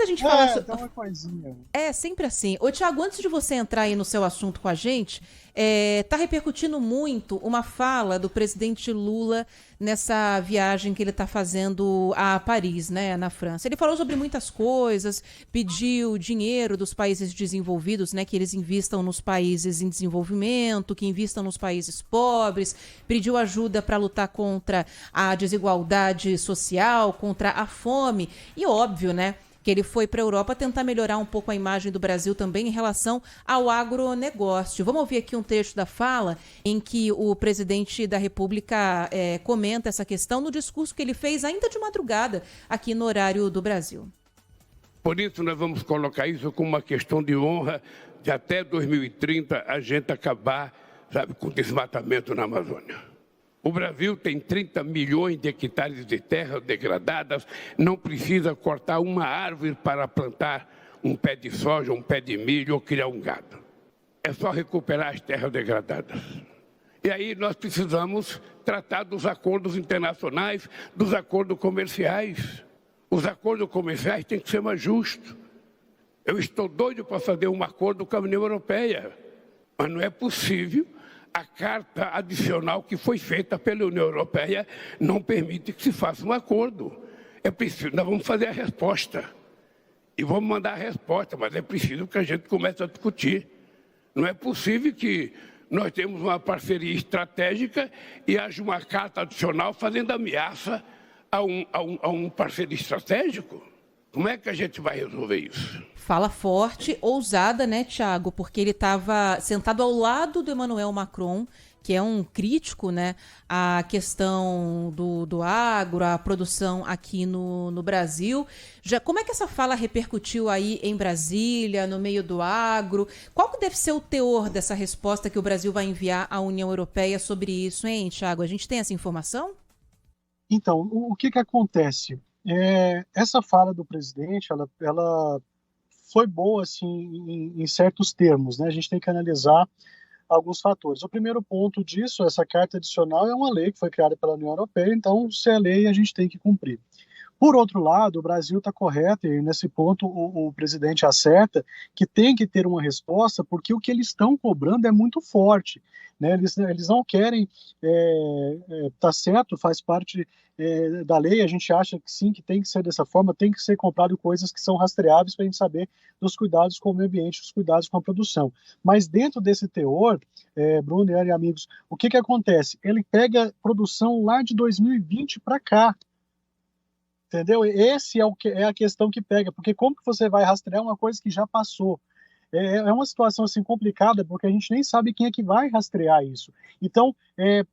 a gente fala... Tem uma coisinha. É sempre assim. Ô, Thiago, antes de você entrar aí no seu assunto com a gente, tá repercutindo muito uma fala do presidente Lula nessa viagem que ele está fazendo a Paris, né, na França. Ele falou sobre muitas coisas, pediu dinheiro dos países desenvolvidos, né, que eles invistam nos países em desenvolvimento, que invistam nos países pobres, pediu ajuda para lutar contra a desigualdade social, contra a fome. E óbvio, né, que ele foi para a Europa tentar melhorar um pouco a imagem do Brasil também em relação ao agronegócio. Vamos ouvir aqui um trecho da fala em que o presidente da República comenta essa questão no discurso que ele fez ainda de madrugada aqui no horário do Brasil. Por isso nós vamos colocar isso como uma questão de honra de até 2030 a gente acabar, com o desmatamento na Amazônia. O Brasil tem 30 milhões de hectares de terras degradadas, não precisa cortar uma árvore para plantar um pé de soja, um pé de milho ou criar um gado. É só recuperar as terras degradadas. E aí nós precisamos tratar dos acordos internacionais, dos acordos comerciais. Os acordos comerciais têm que ser mais justos. Eu estou doido para fazer um acordo com a União Europeia, mas não é possível. A carta adicional que foi feita pela União Europeia não permite que se faça um acordo. É preciso, nós vamos fazer a resposta. E vamos mandar a resposta, mas é preciso que a gente comece a discutir. Não é possível que nós temos uma parceria estratégica e haja uma carta adicional fazendo ameaça a um parceiro estratégico. Como é que a gente vai resolver isso? Fala forte, ousada, né, Thiago? Porque ele estava sentado ao lado do Emmanuel Macron, que é um crítico, né, à questão do agro, à produção aqui no Brasil. Como é que essa fala repercutiu aí em Brasília, no meio do agro? Qual que deve ser o teor dessa resposta que o Brasil vai enviar à União Europeia sobre isso, hein, Thiago? A gente tem essa informação? Então, o que acontece? Essa fala do presidente, ela foi boa assim, em certos termos, né? A gente tem que analisar alguns fatores. O primeiro ponto disso, essa carta adicional é uma lei que foi criada pela União Europeia, então se é lei a gente tem que cumprir. Por outro lado, o Brasil está correto, e nesse ponto o presidente acerta, que tem que ter uma resposta, porque o que eles estão cobrando é muito forte. Né? Eles não querem, tá certo, faz parte da lei, a gente acha que sim, que tem que ser dessa forma, tem que ser comprado coisas que são rastreáveis para a gente saber dos cuidados com o meio ambiente, dos cuidados com a produção. Mas dentro desse teor, Bruno e amigos, o que acontece? Ele pega produção lá de 2020 para cá. Entendeu? Esse é a questão que pega, porque como que você vai rastrear uma coisa que já passou? É uma situação assim complicada, porque a gente nem sabe quem é que vai rastrear isso. Então,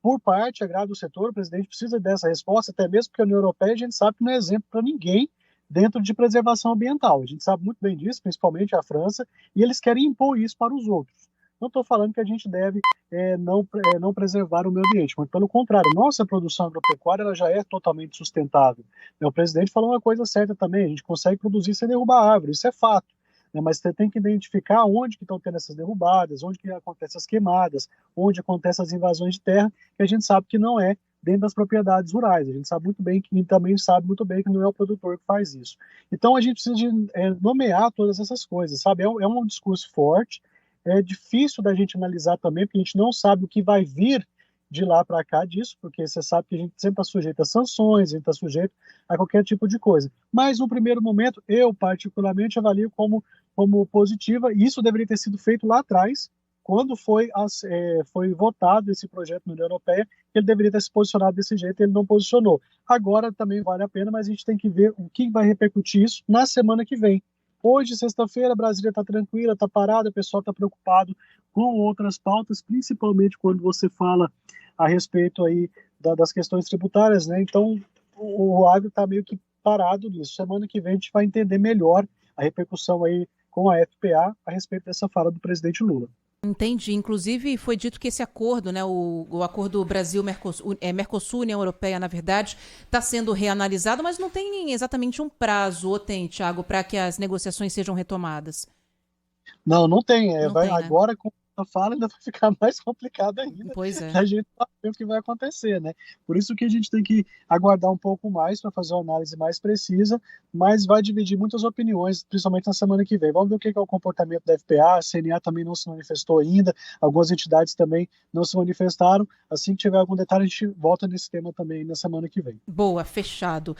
por parte, agrada o setor, o presidente precisa dessa resposta, até mesmo porque a União Europeia a gente sabe que não é exemplo para ninguém dentro de preservação ambiental. A gente sabe muito bem disso, principalmente a França, e eles querem impor isso para os outros. Não estou falando que a gente deve não preservar o meio ambiente, mas pelo contrário, nossa produção agropecuária ela já é totalmente sustentável. O presidente falou uma coisa certa também, a gente consegue produzir sem derrubar árvore, isso é fato. Mas você tem que identificar onde que estão tendo essas derrubadas, onde que acontecem as queimadas, onde acontecem as invasões de terra, que a gente sabe que não é dentro das propriedades rurais. A gente sabe muito bem e também sabe muito bem que não é o produtor que faz isso. Então a gente precisa de nomear todas essas coisas, sabe? É um discurso forte, é difícil da gente analisar também, porque a gente não sabe o que vai vir de lá para cá disso, porque você sabe que a gente sempre está sujeito a sanções, a gente está sujeito a qualquer tipo de coisa. Mas, no primeiro momento, eu particularmente avalio como positiva, e isso deveria ter sido feito lá atrás, quando foi votado esse projeto na União Europeia, ele deveria ter se posicionado desse jeito, ele não posicionou. Agora também vale a pena, mas a gente tem que ver o que vai repercutir isso na semana que vem. Hoje, sexta-feira, Brasília está tranquila, está parada, o pessoal está preocupado com outras pautas, principalmente quando você fala a respeito aí das questões tributárias, né? Então, o agro está meio que parado nisso. Semana que vem a gente vai entender melhor a repercussão aí com a FPA a respeito dessa fala do presidente Lula. Entendi. Inclusive, foi dito que esse acordo, né, o acordo Brasil-Mercosul-União Europeia, na verdade, está sendo reanalisado, mas não tem exatamente um prazo, ou tem, Thiago, para que as negociações sejam retomadas? Não tem. Não tem, né? Agora, a fala, ainda vai ficar mais complicado ainda. Pois é. A gente não sabe o que vai acontecer, né? Por isso que a gente tem que aguardar um pouco mais para fazer uma análise mais precisa, mas vai dividir muitas opiniões, principalmente na semana que vem. Vamos ver o que é o comportamento da FPA, a CNA também não se manifestou ainda, algumas entidades também não se manifestaram. Assim que tiver algum detalhe, a gente volta nesse tema também na semana que vem. Boa, fechado.